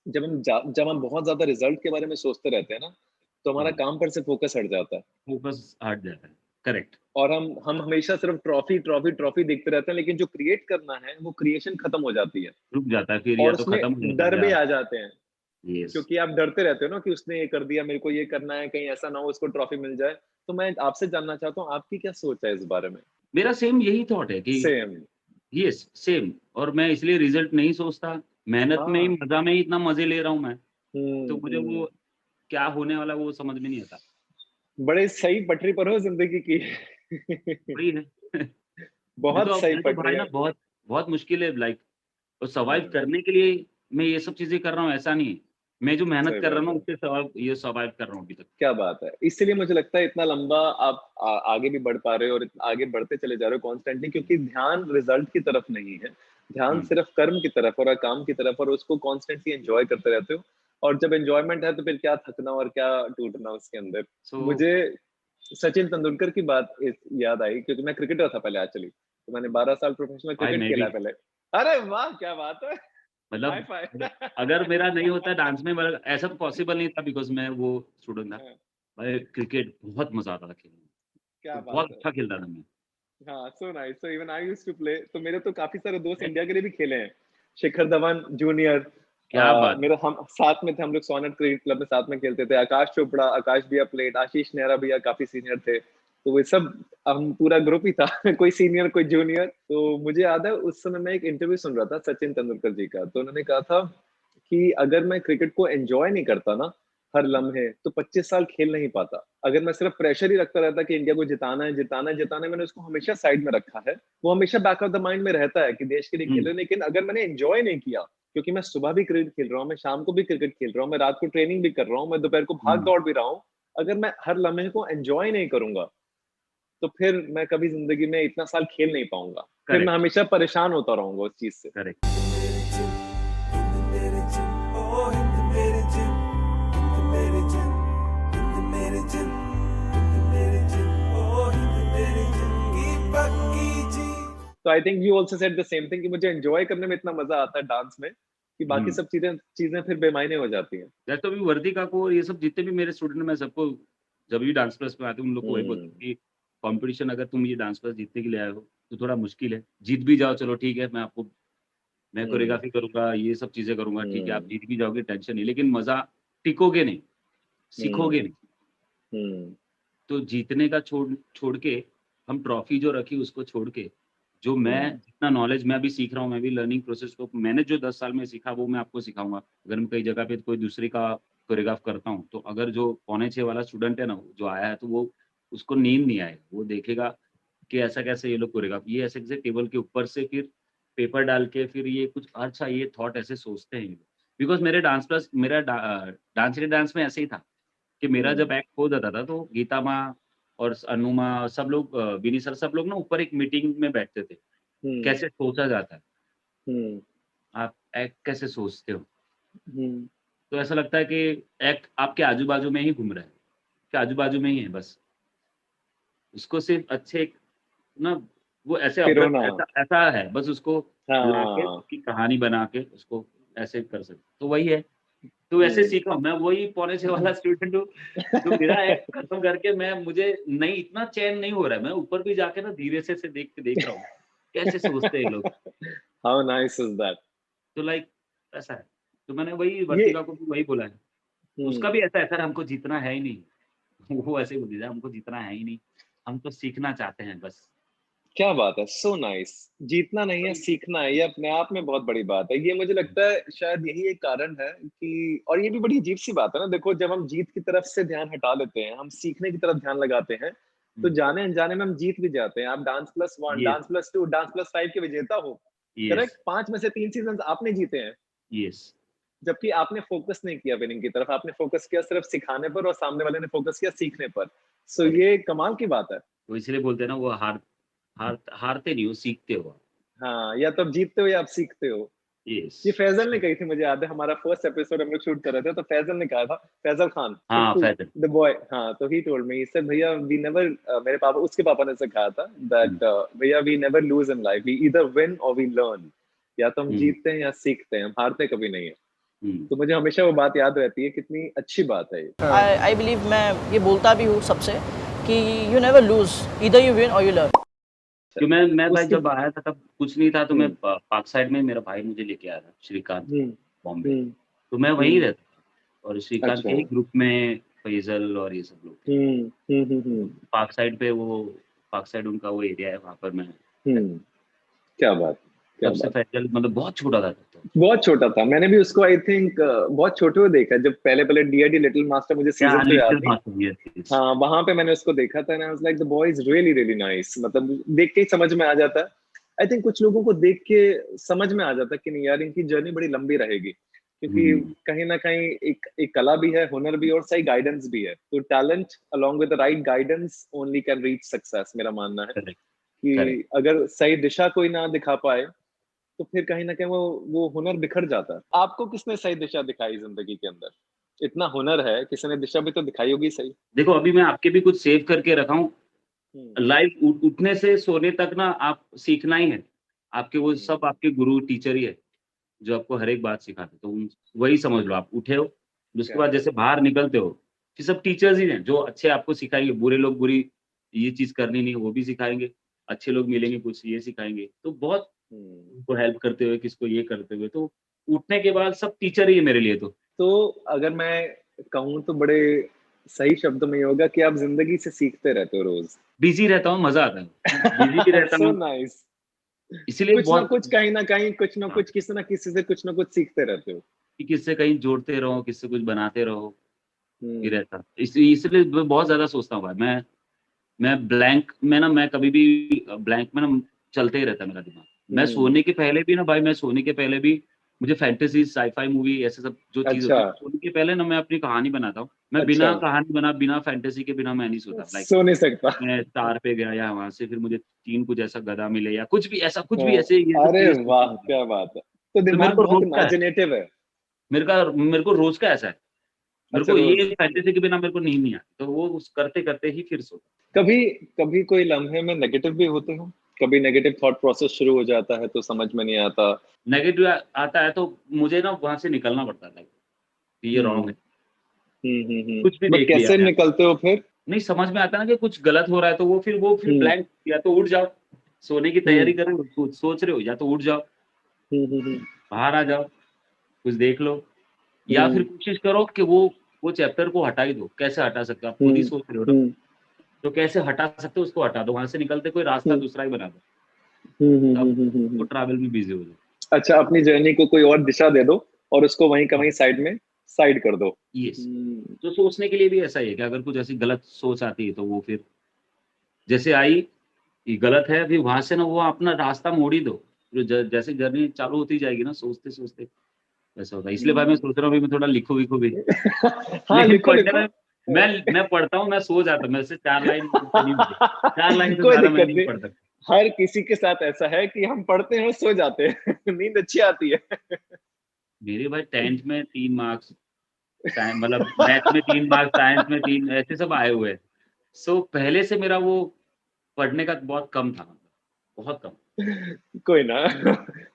जब हम बहुत ज्यादा रिजल्ट के बारे में सोचते रहते हैं ना, तो हमारा हाँ, काम पर से फोकस हट जाता है। फोकस हट जाता है। करेक्ट, और हम हमेशा सिर्फ ट्रॉफी ट्रॉफी ट्रॉफी देखते रहते हैं, लेकिन जो क्रिएट करना है वो क्रिएशन खत्म हो जाती है। रुक जाता है फिर, या और तो उसमें खत्म हो जाता है डर या भी आ जाते हैं, यस। क्योंकि आप डरते रहते हो ना कि उसने ये कर दिया, मेरे को ये करना है, कहीं ऐसा ना हो उसको ट्रॉफी मिल जाए। तो मैं आपसे जानना चाहता हूँ, आपकी क्या सोच है इस बारे में? मेरा सेम यही थॉट है कि सेम। Yes, same. और मैं इसलिए रिज़ल्ट नहीं सोचता, मेहनत में ही, हाँ। मज़ा में ही इतना मज़े ले रहा हूँ मैं, तो मुझे हम्म। वो क्या होने वाला है वो समझ में नहीं आता। बड़े सही पटरी पर हो जिंदगी की। वही है। बहुत सही मैं तो पटरी भाई ना है। बहुत बहुत मुश्किल है लाइक, और सर्वाइव हम्म। करने के लिए मैं ये सब चीज़ें कर रहा हूँ ऐसा नहीं है। मैं जो मेहनत सही कर रहा बात हूँ ना है। उससे सर्वाइव कर रहा हूँ अभी तक। क्या बात है! इसीलिए मुझे लगता है इतना लंबा आप आगे भी बढ़ पा रहे हो और आगे बढ़ते चले जा रहे हो कॉन्स्टेंटली, क्योंकि ध्यान रिजल्ट की तरफ नहीं है। ध्यान हुँ, सिर्फ कर्म की तरफ और काम की तरफ, और उसको कॉन्स्टेंटली एन्जॉय करते रहते हो। और जब एन्जॉयमेंट है तो फिर क्या थकना और क्या टूटना उसके अंदर। सो मुझे सचिन तेंदुलकर की बात याद आई, क्योंकि मैं क्रिकेटर था पहले एक्चुअली। तो मैंने 12 साल प्रोफेशनल भाई क्रिकेट मैं खेला भी है पहले। अरे वाह! क्या बात है! हाई मतलब फाइव। अगर मेरा नहीं होता डांस में, मतलब ऐसा तो पॉसिबल नहीं था बिकॉज़ मैं वो स्टूडेंट था। हाँ, भाई क्रिकेट बहुत मज़ा आता था खेलने में, क्या तो बहुत बात है! अच्छा खेलता था मैं। हाँ, so nice. So even I used to play. तो मेरे तो काफ़ी सारे दोस्त इंडिया के लिए भी खेले हैं। शिखर धवन जूनियर, क्या बात है! मेरा हम साथ में थे, हम लोग सोनेट क्रिकेट क्लब में साथ में खेलते थे। आकाश चोपड़ा, आकाश भैया प्लेड, आशीष नेहरा भैया काफ़ी सीनियर थे। तो वो सब हम पूरा ग्रुप ही था। कोई सीनियर, कोई जूनियर। तो मुझे याद है उस समय मैं एक इंटरव्यू सुन रहा था सचिन तेंदुलकर जी का। तो उन्होंने कहा था कि अगर मैं क्रिकेट को एन्जॉय नहीं करता ना, हर लम्हे, तो 25 साल खेल नहीं पाता। अगर मैं सिर्फ प्रेशर ही रखता रहता कि इंडिया को जिताना है, जिताना है, जिताना है, मैंने उसको हमेशा साइड में रखा है। वो हमेशा बैक ऑफ द माइंड में रहता है कि देश के लिए खेल हुँ, रहे हैं, लेकिन अगर मैंने एन्जॉय नहीं किया, क्योंकि मैं सुबह भी क्रिकेट खेल रहा हूँ, मैं शाम को भी क्रिकेट खेल रहा हूँ, मैं रात को ट्रेनिंग भी कर रहा हूँ, मैं दोपहर को हुँ, भाग-दौड़ भी रहा हूँ। अगर मैं हर लम्हे को एन्जॉय नहीं करूँगा, तो फिर मैं कभी ज़िंदगी में इतना साल खेल नहीं पाऊँगा। फिर मैं करेक्ट, हमेशा परेशान होता रहूँगा उस चीज़ से। करेक्ट। तो I think you also said the same thing कि मुझे एन्जॉय करने में इतना मज़ा आता है डांस में, कि बाकी हुँ, सब चीज़ें चीज़ें फिर बेमायने हो जाती हैं। जैसे अभी वर्तिका को, ये सब जितने भी मेरे स्टूडेंट हैं, मैं सबको जब भी डांस क्लास में आते हैं उन लोग को वही बोलता हुँ, हूँ कि कॉम्पिटिशन अगर तुम ये डांस क्लास जीतने के लिए आए हो, तो थोड़ा मुश्किल है। जीत भी जाओ चलो ठीक है, मैं हुँ, कोरियोग्राफी करूँगा, ये सब चीज़ें करूँगा, ठीक है, आप हुँ, जीत भी जाओगे टेंशन नहीं, लेकिन मज़ा टिकोगे नहीं, सीखोगे हुँ, नहीं। हुँ, तो जीतने का छोड़ छोड़ के, हम ट्रॉफी जो रखी उसको छोड़ के, जो मैं हुँ, जितना नॉलेज मैं अभी सीख रहा हूँ, मैं भी लर्निंग प्रोसेस को मैंने जो 10 साल में सीखा वो मैं आपको सिखाऊँगा। अगर मैं कई जगह पे कोई दूसरे का कोरियोग्राफ करता हूँ, तो अगर जो पौने 6 वाला स्टूडेंट है ना, जो आया है तो वो उसको नींद नहीं आएगा। वो देखेगा कि ऐसा कैसे ये लोग कोरियोग्राफ, ये ऐसे-ऐसे टेबल के ऊपर से फिर पेपर डाल के फिर ये कुछ अच्छा ये थॉट ऐसे सोचते हैं ये लोग। बिकॉज़ मेरे dance class dance India dance में ऐसे ही था। कि मेरा हुँ, जब एक्ट हो जाता था तो गीता माँ और अनु माँ सब लोग, विनी सर सब लोग ना ऊपर एक मीटिंग में बैठते थे। हुँ, कैसे सोचा जाता है? हुँ, आप एक्ट कैसे सोचते हो? हुँ, तो ऐसा लगता है कि एक्ट आपके आजू-बाजू में ही घूम रहा है, आपके आजू-बाजू में ही है बस। उसको सिर्फ़ अच्छे एक ना वो ऐसे पिरोना। ऐसा ऐसा है, बस उसको लाके हाँ, उसकी कहानी बना के उसको ऐसे कर सकते। तो वही है। तो वैसे हुँ। सीखा हूँ, मैं वही पौने 6 वाला स्टूडेंट हूँ, जो मेरा एक्ट खत्म करके मैं मुझे नहीं इतना चैन नहीं हो रहा है, मैं ऊपर भी जाके ना धीरे से देख रहा हूँ, कैसे सोचते हैं ये लोग? How nice is that! तो लाइक ऐसा है। तो मैंने वही ये वर्तिका को भी वही बोला है, उसका हुँ। भी ऐसा है, सर हमको जीतना है ही नहीं। वो ऐसे ही बोलती है, हमको जीतना है ही नहीं, हम तो सीखना चाहते हैं बस। क्या बात है! So nice. जीतना नहीं है, वही सीखना है, ये अपने आप में बहुत बड़ी बात है। ये मुझे हुँ, लगता है शायद यही एक कारण है कि, और ये भी बड़ी अजीब-सी बात है ना, देखो जब हम जीत की तरफ से ध्यान हटा लेते हैं, हम सीखने की तरफ ध्यान लगाते हैं, तो हुँ, जाने-अनजाने में हम जीत भी जाते हैं। आप dance plus 1, yes, dance plus 2, dance plus 5 के विजेता हो, येस, करेक्ट? 5 में से 3 सीज़न्स आपने जीते हैं, येस। जबकि आपने फ़ोकस नहीं किया विनिंग की तरफ, आपने फ़ोकस किया सिर्फ सिखाने पर और सामने वाले ने फ़ोकस किया सीखने पर। So correct. ये कमाल की बात है। तो इसलिए बोलते हैं ना, वो हारते नहीं हो, सीखते हो आप। हाँ, या तो आप जीतते हो या आप सीखते हो। येस। ये फैज़ल ने सो कही थी, मुझे याद है हमारा फर्स्ट एपिसोड हम लोग शूट कर रहे थे, तो फैज़ल ने कहा था, फैज़ल खान, हाँ, पिट्टू फैज़ल। द बॉय, हाँ, तो he told me, he said भैया वी नेवर, मेरे पापा, उसके पापा ने उसे कहा था हुँ, दैट भैया we never lose in life, we either win or we learn. या तो हम हुँ, जीतते हैं या सीखते हैं, हम हारते कभी नहीं हैं। तो मुझे हमेशा वो बात याद रहती है, कितनी अच्छी बात है ये। आई बिलीव, मैं ये बोलता भी हूँ सबसे कि you never lose, either you win और यू लर्न। क्यों मैं भाई उसके जब आया था तब कुछ नहीं था, तो मैं हम्म, पार्क साइड में मेरा भाई मुझे लेके आया था, श्रीकांत, हम्म, बॉम्बे। हम्म, तो मैं वहीं हम्म, रहता था और श्रीकांत अच्छा, के ही ग्रुप में फैजल और ये सब लोग थे। हम्म, हम्म, तो पार्क साइड पे वो पार्क साइड उनका वो एरिया है, वहाँ पर मैं हम्म, क्या बात, क्या तब से बात। फैजल मतलब बहुत छोटा था तब तो। बहुत छोटा था, मैंने भी उसको आई थिंक बहुत छोटे में देखा, जब पहले पहले डीआईडी लिटिल मास्टर, मुझे या सीजन तो याद लिटिल नहीं। Master, yes. हाँ, वहां पे मैंने उसको देखा था ना, like the boy is really really nice, मतलब देख के ही समझ में आ जाता है। आई थिंक कुछ लोगों को देख के समझ में आ जाता है कि नहीं यार, इनकी जर्नी बड़ी लंबी रहेगी, क्योंकि हम्म, कहीं ना कहीं एक कला भी है, हुनर भी, और सही गाइडेंस भी है। तो talent along with the right guidance only can reach success, मेरा मानना है। Correct, correct. कि अगर सही दिशा कोई ना दिखा पाए, तो फिर कहीं ना कहीं वो हुनर बिखर जाता है। आपको किसने सही दिशा दिखाई जिंदगी के अंदर? इतना हुनर है, किसी ने दिशा भी तो दिखाई होगी सही। देखो अभी मैं आपके भी कुछ सेव करके रखा हूँ। हम्म, लाइफ उठने से सोने तक ना आप सीखना ही है। आपके वो हम्म, सब आपके गुरु टीचर ही है, जो आपको हर एक बात सिखाते। तो वही समझ लो, आप उठे हो, उसके क्या बाद बात। जैसे बाहर निकलते हो, फिर सब टीचर्स ही हैं जो अच्छे आपको सिखाएँगे। बुरे लोग बुरी ये चीज़ करनी नहीं, वो भी सिखाएँगे। अच्छे लोग मिलेंगे, कुछ ये सिखाएँगे। तो बहुत हम्म। उनको हेल्प करते हुए, किसको ये करते हुए, तो उठने के बाद सब टीचर ही है मेरे लिए तो। तो अगर मैं कहूँ तो बड़े सही शब्दों में ये होगा कि आप जिंदगी से सीखते रहते हो रोज। बिज़ी रहता हूँ, मज़ा आता है। बिज़ी भी रहता सो हूँ, नाइस। इसीलिए कुछ ना बहुत कुछ, कहीं ना कहीं, कुछ ना हाँ, कुछ, किसी ना किसी से कुछ ना कुछ सीखते रहते हो। कि किससे कहीं जोड़ते रहो, किससे कुछ बनाते रहो, ये हम्म, रहता। इसलिए मैं बहुत ज़्यादा सोचता हूँ भाई। मैं ब्लैंक में ना, मैं कभी भी ब्लैंक में ना चलते ही रहता है मेरा दिमाग। मैं हम्म, सोने के पहले भी ना भाई, मैं सोने के पहले भी मुझे फैंटेसी, साइ-फाई मूवी ऐसे सब जो चीज़ अच्छा, होती है, सोने के पहले ना मैं अपनी कहानी बनाता हूँ। मैं अच्छा, बिना कहानी बिना फैंटेसी के बिना मैं नहीं सोता। लाइक सो नहीं सकता। मैं तार पे गया या वहाँ से फिर मुझे 3 कुछ ऐसा गधा मिले या कुछ भी ऐसा, कुछ भी हाँ, ऐसे ये सब अरे चीज़ें वाह, सोचता रहता हूँ। क्या बात है। तो तो मेरे दिमाग को बहुत रोज़ का है। इमेजिनेटिव है। मेरे को रोज़ का ऐसा है। मेरे अच्छा, को रोज। ये फैंटेसी के बिना मेरे को नींद नहीं आती। तो वो उस करते-करते ही फिर सोता हूँ। कभी कभी कोई लम्हे में नेगेटिव भी होते हो? कभी नेगेटिव थॉट प्रोसेस शुरू हो जाता है तो समझ में नहीं आता। नेगेटिव आता है तो मुझे ना वहाँ से निकलना पड़ता है, लाइक ये रॉन्ग हम्म, है। कुछ भी बट देख लिया कैसे या निकलते हो फिर? नहीं समझ में आता है ना कि कुछ गलत हो रहा है, तो वो फिर हम्म, ब्लैंक, या तो उठ जाओ, सोने की तैयारी हम्म, कर रहे हो, सोच रहे हो, या तो उठ जाओ, हम्म, बाहर आ जाओ, कुछ देख लो, या फिर हम्म, कोशिश करो कि वो चैप्टर को हटा ही दो। कैसे हटा सकते हो? आप खुद ही हम्म, सोच रहे हो ना, हम्म, तो कैसे हटा सकते हो उसको हटा दो, वहाँ से निकलते कोई रास्ता हम्म, दूसरा ही बना दो। हम्म, हम्म, तब वो हम्म। ट्रैवल में बिज़ी हो जाओ। अच्छा, अपनी जर्नी को कोई और दिशा दे दो और उसको वहीं का वहीं साइड में साइड कर दो। यस। तो सोचने के लिए भी ऐसा ही है कि अगर कुछ ऐसी गलत सोच आती है तो वो फिर जैसे आई, ये गलत है, अभी वहाँ से ना वो अपना रास्ता मोड़ ही दो। जो जैसे जर्नी चालू होती जाएगी ना, सोचते-सोचते वैसा होता है। इसलिए भाई मैं हम्म। सोच रहा हूँ अभी मैं थोड़ा लिखूँ-विखूँ भी। हाँ, लेकिन लिखो पढ़ने लिखो। में मैं पढ़ता हूँ, मैं सो जाता हूँ। मेरे से 4 लाइन से नहीं होती। 4 लाइन से कोई ज़्यादा मैं दिक्कत नहीं नहीं। पढ़ सकता। हर किसी के साथ ऐसा है कि हम पढ़ते हैं और सो जाते हैं। नींद अच्छी आती है। मेरे भाई 10th में 3 मार्क्स, साइ मतलब मैथ्स में 3 मार्क्स, साइंस में 3, ऐसे सब आए हुए हैं। सो पहले से मेरा वो पढ़ने का बहुत कम था, मतलब बहुत कम। कोई ना।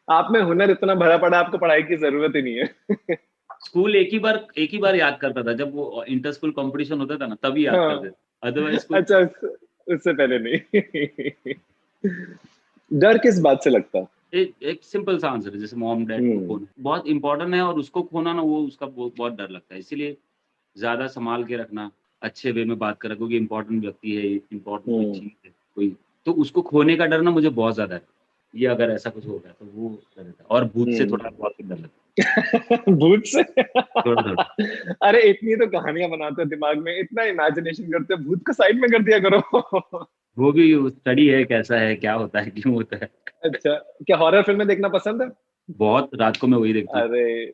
आप में हुनर इतना भरा पड़ा, आपको पढ़ाई की जरूरत ही नहीं है। स्कूल एक ही बार याद करता था, जब वो इंटर स्कूल कॉम्पिटिशन होता था ना, तभी याद हाँ, करते थे। अदरवाइज़ कुछ अच्छा, उससे पहले नहीं। डर किस बात से लगता? एक एक सिंपल सा आंसर है, जैसे मॉम-डैड को हम्म, खोना बहुत इम्पोर्टेंट है, और उसको खोना ना, वो उसका बहुत डर लगता है। इसीलिए ज़्यादा सँभाल के रखना, अच्छे वे में बात करा, क्योंकि इम्पोर्टेंट व्यक्ति है, इम्पोर्टेंट कोई हम्म, चीज़ है, कोई, तो उसको खोने का डर ना मुझे बहुत ज़्यादा है। ये अगर ऐसा कुछ हो गया तो वो डर रहता है, और भूत से हम्म। थोड़ा बहुत डर लगता है, भूत से? थोड़ा-थोड़ा। अरे, इतनी तो कहानियां बनाते हो दिमाग में, इतना इमेजिनेशन करते हो, भूत को साइड में कर दिया करो। वो भी स्टडी है, कैसा है, क्या होता है, क्यों होता है। अच्छा, क्या हॉरर फिल्में देखना पसंद है? बहुत रात को मैं वही देखता हूँ। अरे,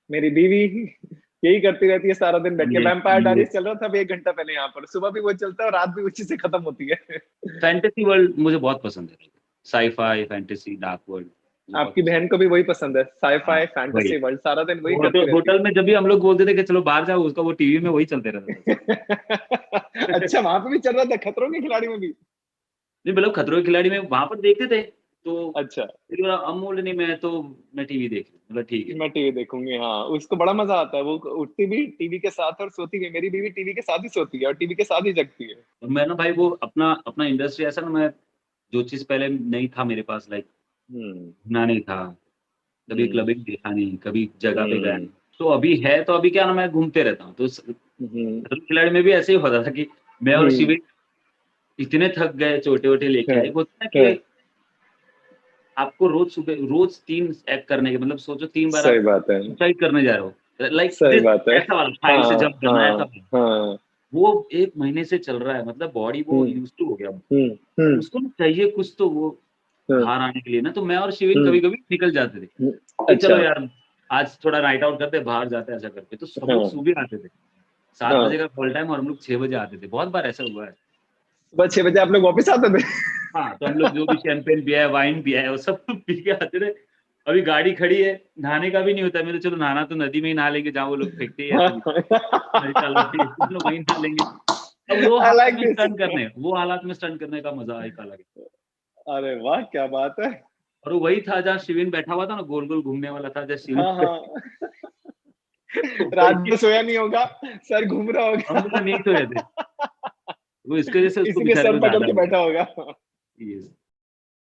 मेरी बीवी यही करती रहती है सारा दिन बैठ के। वैम्पायर ये डायरीज चल रहा था अभी 1 घंटा पहले, यहाँ पर सुबह भी वो चलता है और रात भी उसी से खत्म होती है। फैंटेसी वर्ल्ड मुझे बहुत पसंद है। साइ-फाई, फैंटेसी, डार्क वर्ल्ड मुझे बहुत आपकी पसंद बहन को भी वही पसंद है, है। हाँ, साईफाई वही। फैंटेसी वर्ल्ड, सारा दिन वही तो करती रहती होटल में जब भी हम लोग बोलते थे कि चलो बाहर जाओ, उसका वो टीवी में वही चलते रहता था। है। अच्छा, वहां पे भी चल रहा था खतरों के खिलाड़ी में भी? नहीं मतलब खतरों के खिलाड़ी में वहाँ पर देखते थे, तो अच्छा, फिर बोला, अमूल नहीं, मैं टीवी देख लूँ। बोला ठीक है। मैं टीवी देखूंगी। हाँ, उसको बड़ा मजा आता है, वो उठती भी टीवी के साथ और सोती भी। मेरी बीवी टीवी के साथ ही सोती है और टीवी के साथ ही जगती है। और मैं ना भाई वो अपना अपना इंडस्ट्री ऐसा ना, मैं जो चीज़ पहले नहीं था मेरे पास, लाइक हम्म घूमना नहीं था, कभी हम्म क्लबिंग देखा नहीं, कभी जगह पे गया हम्म नहीं। तो अभी है, तो अभी क्या ना, मैं घूमते रहता हूँ। तो हम्म खिलाड़ी में भी ऐसे ही होता था कि मैं और हम्म, शिविर इतने थक गए, चोटे-वोटे लेके आए। हाँ, एक होता है हाँ, कि आपको रोज़ 3 एक्ट करने के, मतलब सोचो 3 बार सही आप बात है, सुसाइड करने जा रहे हो। लाइक सही दिस, बात है। ऐसा वाला फाइल से हाँ, जंप करना, ऐसा हाँ, वाला। हाँ, वो 1 महीने से चल रहा है, मतलब बॉडी वो हुँ, यूज़्ड टू हो गया। हुँ, हुँ, उसको ना चाहिए कुछ तो वो हुँ, बाहर आने के लिए ना, तो मैं और शिविन हुँ, कभी-कभी निकल जाते थे हुँ, कि चलो अच्छा, यार, आज थोड़ा नाइट आउट करते हैं, बाहर जाते हैं, ऐसा करके। तो सब लोग हाँ, सुबह आते थे। 7 हाँ। बजे का कॉल टाइम और हम लोग 6 बजे आते थे। बहुत बार ऐसा हुआ है। सुबह 6 बजे आप लोग वापस आते थे? हाँ, तो हम लोग जो भी शैंपेन पिया है, वाइन पिया है, वो सब पी के आते थे। अभी गाड़ी खड़ी है, नहाने का भी नहीं होता है। मैं तो चलो नहाना तो नदी में ही नहा लेंगे, जहाँ वो लोग फेंकते ही हैं ऐसे ही, नदी तालाब में, चलो वहीं नहा लेंगे। अब वो आई हालात लाइक में दिस। स्टंट करने का मज़ा एक अलग है। अरे वाह! क्या बात है। और वो वही था जहाँ शिविन बैठा हुआ था ना, गोल-गोल घूमने वाला था, जहाँ शिविन हाँ, हाँ। रात वही में सोया नहीं होगा, सर घूम रहा हम होगा। लोग नहीं सोए थे। वो इसकी वज़ह से उसको इसीलिए बेचारे सर को पकड़ ज़्यादा के हो बैठा गया। होगा। यस।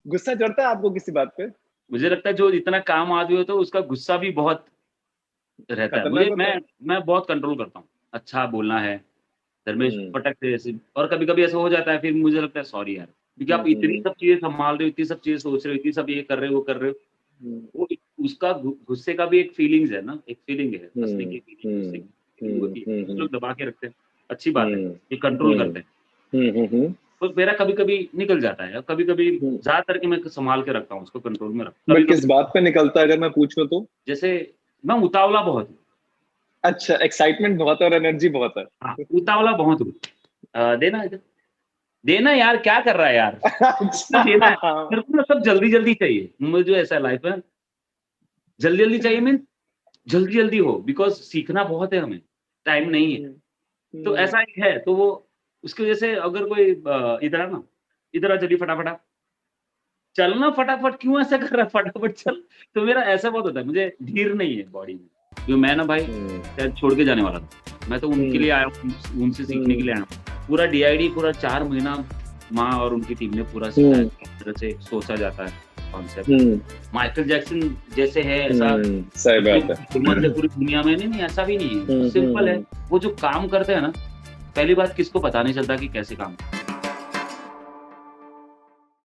गुस्सा चढ़ता है आपको किसी बात पे? मुझे लगता है जो इतना काम आदमी होता है, उसका गुस्सा भी बहुत रहता है। खतरनाक होता है? मैं बहुत कंट्रोल करता हूँ। अच्छा बोलना है, धर्मेश हुँ, फटक से ऐसे, और कभी-कभी ऐसा हो जाता है, फिर मुझे लगता है सॉरी यार, क्योंकि हुँ, आप इतनी हुँ, सब चीज़ें सँभाल रहे हो, इतनी सब चीज़ें सोच रहे हो, इतनी सब ये कर रहे हो, वो कर रहे हो। हुँ, वो उसका गुस्से का भी एक फीलिंग्स है ना, एक फीलिंग है, हँसने हुँ, की फीलिंग, गुस्से हुँ, की फीलिंग हुँ, होती है। हुँ, कुछ हुँ, लोग दबा के रखते हैं, अच्छी बात है, हुँ, ये कंट्रोल हुँ, करते हैं। हुँ, हुँ, हुँ, तो मेरा कभी-कभी निकल जाता है, और कभी-कभी हुँ। ज़्यादातर कि मैं सँभाल के रखता हूँ, उसको कंट्रोल में बट किस कभी-कभी बात पे निकलता है अगर मैं पूछूँ तो? जैसे मैं उतावला बहुत हूँ। अच्छा, एक्साइटमेंट बहुत है और एनर्जी बहुत है। हाँ, उतावला बहुत हूँ। देना इधर, देना यार, क्या कर रहा है यार? इतना देना है। अच्छा। मेरे को ना सब जल्दी-जल्दी चाहिए। मुझे ऐसा लाइफ़ में जल्दी-जल्दी चाहिए, मीन्स जल्दी-जल्दी हो, बिकॉज़ सीखना बहुत है हमें, टाइम नहीं है। हुँ, तो हुँ, ऐसा एक है, तो वो उसकी वज़ह से अगर कोई इधर आ ना, इधर आ जल्दी फटाफट आ, चलना फटाफट, क्यों ऐसा कर रहा है, फटाफट चल। तो मेरा ऐसा बहुत होता है, मुझे धीर नहीं है बॉडी में। जो मैं ना भाई हुँ, शायद छोड़ के जाने वाला था। मैं तो उनके हुँ, लिए आया हूँ, उनसे सीखने के हुँ, लिए आया हूँ। पूरा डीआईडी पूरा 4 महीना माँ और उनकी टीम ने पूरा सिखाया, हुँ, किस तरह से सोचा जाता है कॉन्सेप्ट। हुँ, माइकल जैक्सन जैसे है ऐसा, हुँ, सही कुछ बात लोग है। हिम्मत से पूरी दुनिया में, नहीं, नहीं ऐसा भी नहीं है। हुँ, हुँ, सिंपल है, हुँ। वो जो काम करते हैं ना, पहली बात किसको पता नहीं चलता कि कैसे काम